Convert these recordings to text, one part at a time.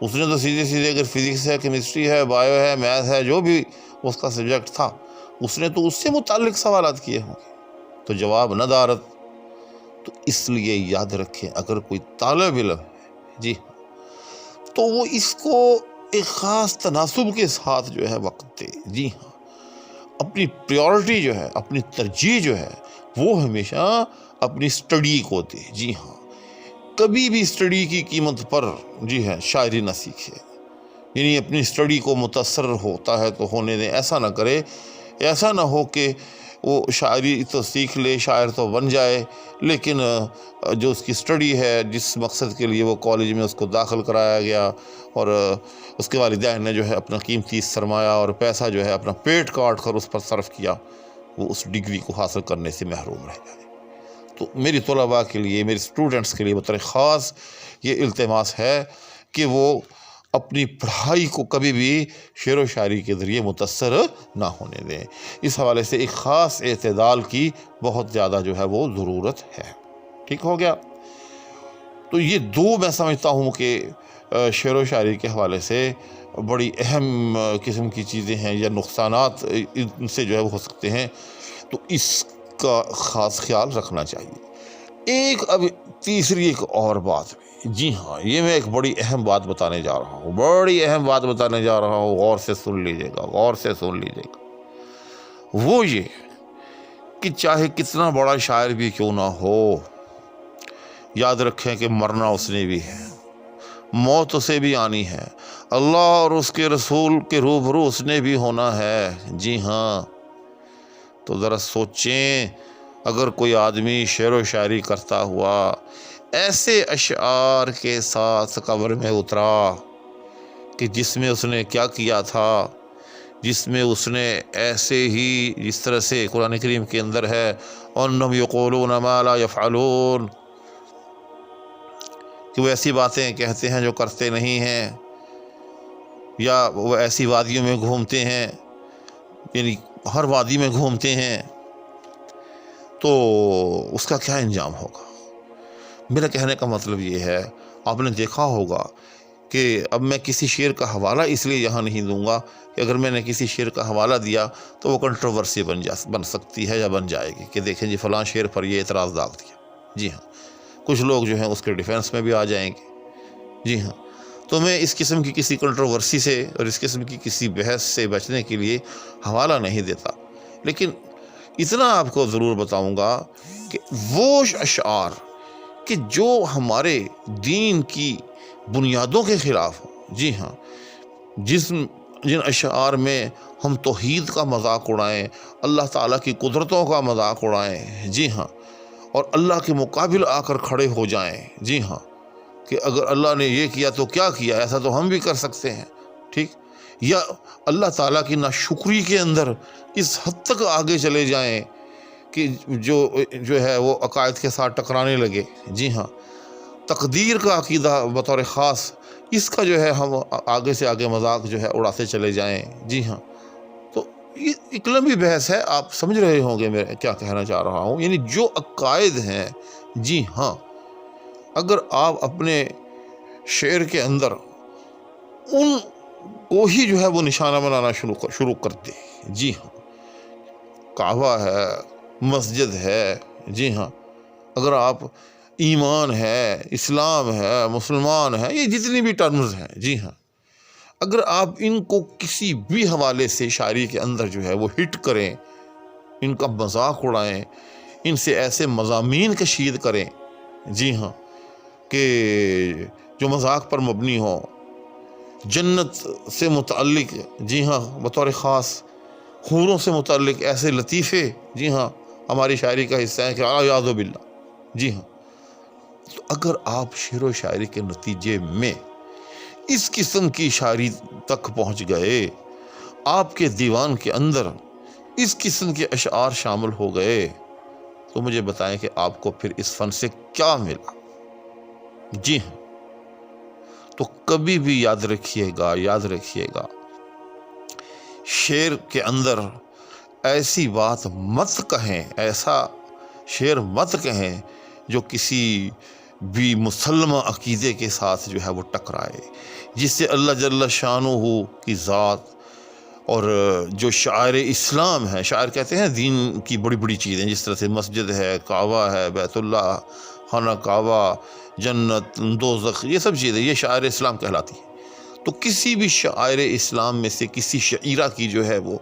اس نے تو سیدھے سیدھے اگر فزکس ہے، کیمسٹری ہے، بایو ہے، میتھ ہے، جو بھی اس کا سبجیکٹ تھا، اس نے تو اس سے متعلق سوالات کیے ہوں گے، تو جواب نہ دارت۔ تو اس لیے یاد رکھیں، اگر کوئی طالب علم ہے جی تو وہ اس کو ایک خاص تناسب کے ساتھ جو ہے وقت دے، جی ہاں، اپنی پریورٹی جو ہے، اپنی ترجیح جو ہے وہ ہمیشہ اپنی سٹڈی کو دے، جی ہاں، کبھی بھی سٹڈی کی قیمت پر جی ہے شاعری نہ سیکھے، یعنی اپنی سٹڈی کو متاثر ہوتا ہے تو ہونے دیں، ایسا نہ کرے، ایسا نہ ہو کہ وہ شاعری تو سیکھ لے، شاعر تو بن جائے، لیکن جو اس کی سٹڈی ہے، جس مقصد کے لیے وہ کالج میں اس کو داخل کرایا گیا اور اس کے والدین نے جو ہے اپنا قیمتی سرمایہ اور پیسہ جو ہے اپنا پیٹ کاٹ کر اس پر صرف کیا، وہ اس ڈگری کو حاصل کرنے سے محروم رہ جائے۔ تو میری طلباء کے لیے، میری اسٹوڈنٹس کے لیے بطور خاص یہ التماس ہے کہ وہ اپنی پڑھائی کو کبھی بھی شعر و شاعری کے ذریعے متاثر نہ ہونے دیں۔ اس حوالے سے ایک خاص اعتدال کی بہت زیادہ جو ہے وہ ضرورت ہے۔ ٹھیک ہو گیا؟ تو یہ دو میں سمجھتا ہوں کہ شعر و شاعری کے حوالے سے بڑی اہم قسم کی چیزیں ہیں یا نقصانات ان سے جو ہے وہ ہو سکتے ہیں، تو اس کا خاص خیال رکھنا چاہیے۔ ایک اب تیسری ایک اور بات بھی، جی ہاں، یہ میں ایک بڑی اہم بات بتانے جا رہا ہوں، بڑی اہم بات بتانے جا رہا ہوں، غور سے سن لیجیے گا، غور سے سن لیجیے گا۔ وہ یہ کہ چاہے کتنا بڑا شاعر بھی کیوں نہ ہو، یاد رکھیں کہ مرنا اس نے بھی ہے، موت اسے بھی آنی ہے، اللہ اور اس کے رسول کے روبرو اس نے بھی ہونا ہے، جی ہاں۔ تو ذرا سوچیں، اگر کوئی آدمی شعر و شاعری کرتا ہوا ایسے اشعار کے ساتھ قبر میں اترا کہ جس میں اس نے کیا کیا تھا، جس میں اس نے ایسے ہی جس طرح سے قرآن کریم کے اندر ہے وَأَنَّهُمْ يَقُولُونَ مَا لَا يَفْعَلُونَ، کہ وہ ایسی باتیں کہتے ہیں جو کرتے نہیں ہیں، یا وہ ایسی وادیوں میں گھومتے ہیں، یعنی ہر وادی میں گھومتے ہیں، تو اس کا کیا انجام ہوگا؟ میرا کہنے کا مطلب یہ ہے، آپ نے دیکھا ہوگا کہ اب میں کسی شعر کا حوالہ اس لیے یہاں نہیں دوں گا کہ اگر میں نے کسی شعر کا حوالہ دیا تو وہ کنٹروورسی بن سکتی ہے یا بن جائے گی کہ دیکھیں جی فلاں شعر پر یہ اعتراض ڈال دیا، جی ہاں، کچھ لوگ جو ہیں اس کے ڈیفینس میں بھی آ جائیں گے، جی ہاں۔ تو میں اس قسم کی کسی کنٹروورسی سے اور اس قسم کی کسی بحث سے بچنے کے لیے حوالہ نہیں دیتا، لیکن اتنا آپ کو ضرور بتاؤں گا کہ وہ اشعار کہ جو ہمارے دین کی بنیادوں کے خلاف ہوں، جی ہاں، جن اشعار میں ہم توحید کا مذاق اڑائیں، اللہ تعالیٰ کی قدرتوں کا مذاق اڑائیں، جی ہاں، اور اللہ کے مقابل آ کر کھڑے ہو جائیں، جی ہاں، کہ اگر اللہ نے یہ کیا تو کیا کیا، ایسا تو ہم بھی کر سکتے ہیں، ٹھیک، یا اللہ تعالیٰ کی ناشکری کے اندر اس حد تک آگے چلے جائیں کہ جو ہے وہ عقائد کے ساتھ ٹکرانے لگے، جی ہاں، تقدیر کا عقیدہ بطور خاص اس کا جو ہے ہم آگے سے آگے مذاق جو ہے اڑاتے چلے جائیں، جی ہاں۔ تو یہ ایک لمبی بحث ہے، آپ سمجھ رہے ہوں گے میں کیا کہنا چاہ رہا ہوں، یعنی جو عقائد ہیں، جی ہاں، اگر آپ اپنے شعر کے اندر ان کو ہی جو ہے وہ نشانہ بنانا شروع کر دے، جی ہاں، کعبہ ہے، مسجد ہے، جی ہاں، اگر آپ ایمان ہے، اسلام ہے، مسلمان ہے، یہ جتنی بھی ٹرمز ہیں، جی ہاں، اگر آپ ان کو کسی بھی حوالے سے شاعری کے اندر جو ہے وہ ہٹ کریں، ان کا مذاق اڑائیں، ان سے ایسے مضامین کشید کریں، جی ہاں، کہ جو مذاق پر مبنی ہوں، جنت سے متعلق، جی ہاں، بطور خاص حوروں سے متعلق ایسے لطیفے، جی ہاں، ہماری شاعری کا حصہ ہے کہ اعوذ باللہ، جی ہاں، تو اگر آپ شعر و شاعری کے نتیجے میں اس قسم کی شاعری تک پہنچ گئے، آپ کے دیوان کے اندر اس قسم کے اشعار شامل ہو گئے، تو مجھے بتائیں کہ آپ کو پھر اس فن سے کیا ملا؟ جی ہاں، تو کبھی بھی یاد رکھیے گا شعر کے اندر ایسی بات مت کہیں، ایسا شعر مت کہیں جو کسی بھی مسلمہ عقیدے کے ساتھ جو ہے وہ ٹکرائے، جس سے اللہ جل شانہ کی ذات اور جو شعائر اسلام ہے، شاعر کہتے ہیں دین کی بڑی بڑی چیزیں، جس طرح سے مسجد ہے، کعبہ ہے، بیت اللہ، خانہ کعبہ، جنت، دوزخ، یہ سب چیزیں یہ شعائر اسلام کہلاتی ہیں۔ تو کسی بھی شعائر اسلام میں سے کسی شعیرہ کی جو ہے وہ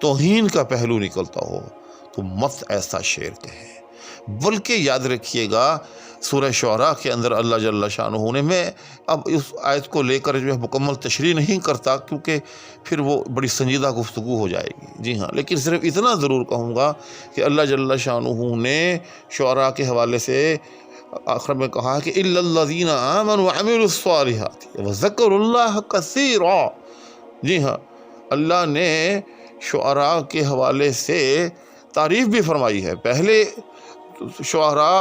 توہین کا پہلو نکلتا ہو تو مت ایسا شعر کہیں، بلکہ یاد رکھیے گا سورہ شعراء کے اندر اللہ جل شانہ نے، میں اب اس آیت کو لے کر جو ہے مکمل تشریح نہیں کرتا کیونکہ پھر وہ بڑی سنجیدہ گفتگو ہو جائے گی، جی ہاں، لیکن صرف اتنا ضرور کہوں گا کہ اللہ جل شانہ نے شعراء کے حوالے سے آخر میں کہا کہ اِلَّا الَّذِينَ آمَنُوا وَعَمِلُوا الصَّالِحَاتِ وَذَكَرُوا اللَّهَ كَثِيرًا، جی ہاں، اللہ نے شعراء کے حوالے سے تعریف بھی فرمائی ہے۔ پہلے شعراء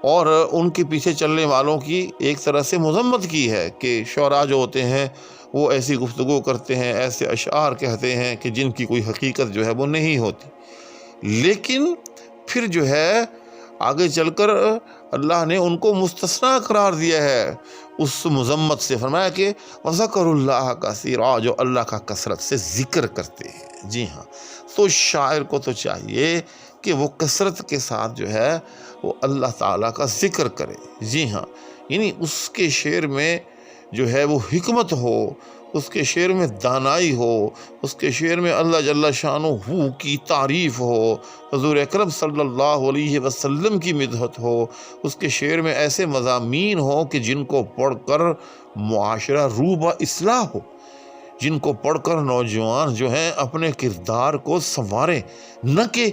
اور ان کے پیچھے چلنے والوں کی ایک طرح سے مذمت کی ہے کہ شعراء جو ہوتے ہیں وہ ایسی گفتگو کرتے ہیں، ایسے اشعار کہتے ہیں کہ جن کی کوئی حقیقت جو ہے وہ نہیں ہوتی، لیکن پھر جو ہے آگے چل کر اللہ نے ان کو مستثنیٰ قرار دیا ہے اس مذمت سے، فرمایا کہ وَذَكَرُوا اللَّهَ كَثِيرًا، جو اللہ کا کثرت سے ذکر کرتے ہیں، جی ہاں۔ تو شاعر کو تو چاہیے کہ وہ کثرت کے ساتھ جو ہے وہ اللہ تعالیٰ کا ذکر کرے، جی ہاں، یعنی اس کے شعر میں جو ہے وہ حکمت ہو، اس کے شعر میں دانائی ہو، اس کے شعر میں اللہ جل شانہ کی تعریف ہو، حضور اکرم صلی اللہ علیہ وسلم کی مدحت ہو، اس کے شعر میں ایسے مضامین ہوں کہ جن کو پڑھ کر معاشرہ روبہ اصلاح ہو، جن کو پڑھ کر نوجوان جو ہیں اپنے کردار کو سنواریں، نہ کہ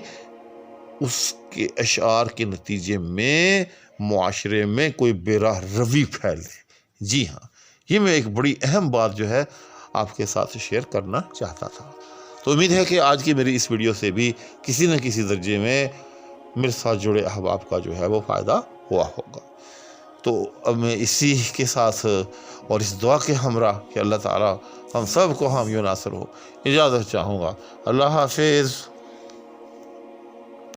اس کے اشعار کے نتیجے میں معاشرے میں کوئی بے راہ روی پھیل دے، جی ہاں، یہ میں ایک بڑی اہم بات جو ہے آپ کے ساتھ شیئر کرنا چاہتا تھا۔ تو امید ہے کہ آج کی میری اس ویڈیو سے بھی کسی نہ کسی درجے میں میرے ساتھ جڑے احباب کا جو ہے وہ فائدہ ہوا ہوگا۔ تو اب میں اسی کے ساتھ اور اس دعا کے ہمراہ کہ اللہ تعالیٰ ہم سب کو حامی و ناصر ہو، اجازت چاہوں گا۔ اللہ حافظ۔